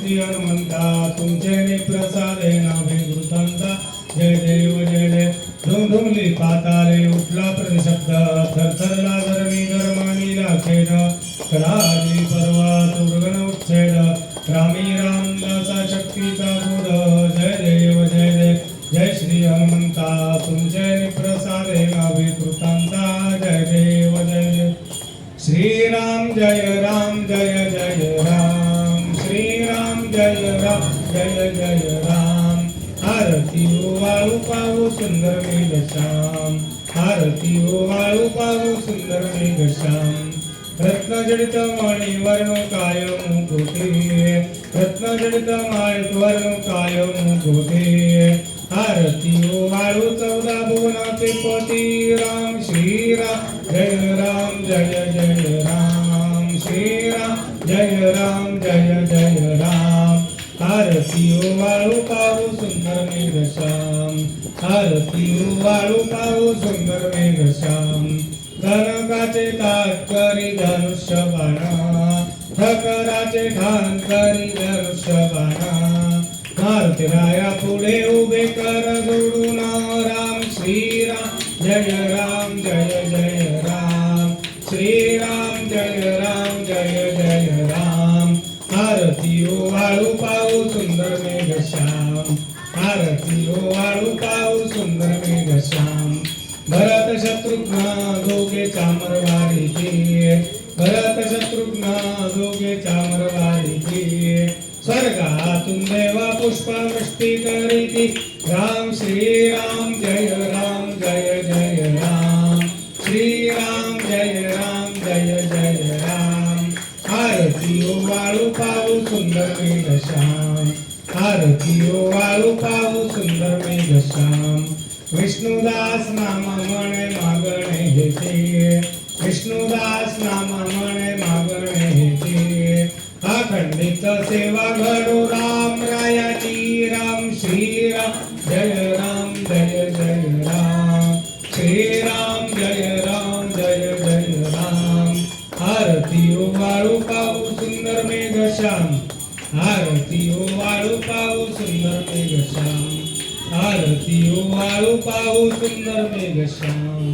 श्री हनुमंता तुमचे प्रसादे नावे वृतांता जय देव जय देव धुमधुमली पाताले उठला प्रतिशब्द थरथरला धर्मी धर्मानी लाखेद कलाजी पर्वत उर्गन उच्छेद रामी रामदासा शक्तीचा बोध जय देव जय देव जय श्री हनुमंता तुमचे प्रसादे नावे वृतांता जय देव जय देव श्रीराम जय राम जय जय राम श्रीराम जय राम जय जय राम आरती वाळू पाहू सुंदर मेघश्याम आरती वाळू पाहू सुंदर मेघश्याम रत्नजडित मणि वर्ण काय मुकुटे रत्नजडित मणि वर्ण काय मुकुटे आरती वाळू 14 भुवनाचे पती राम श्रीराम जय राम जय जय राम श्रीराम जय राम जय जय राम आरती वाळू पाहू सुंदर मेघश्याम आरती वाळू पाहू सुंदर मेघश्याम धनकाचे तात्करी धनुष्य बाणा ठकराचे ठाण करी धनुष्य बाणा मारुतीराया पुढे उभे कर जोडून राम श्रीराम जय राम जय जय राम श्रीराम जय राम जय जय राम आरती वाळू पाहू सुंदर मेघश्याम आरती वाळू पाहू सुंदर मेघश्याम भरत शत्रुघ्न दोघे चामरवाडीचे भरत शत्रुघ्न दोघे चामरवाडीचे स्वर्गातून देवा पुष्पवृष्टी करीती राम श्रीराम जय राम जय जय राम श्रीराम जय राम जय जय राम आरती वाळू पाहू सुंदर मेघश्याम आरती वाळू पाहू सुंदर मेघश्याम विष्णुदास नाम म्हणे मागणे हेते विष्णुदास नाम म्हणे मागणे हेते अखंडित सेवा घडो राम रायाची राम श्रीराम जय राम जय जय राम श्रीराम जय राम जय जय राम आरती वाळू पाहू सुंदर मेघश्याम आरती वाळू पाहू सुंदर मेघश्याम आरती वाळू पाहू सुंदर मेघश्याम।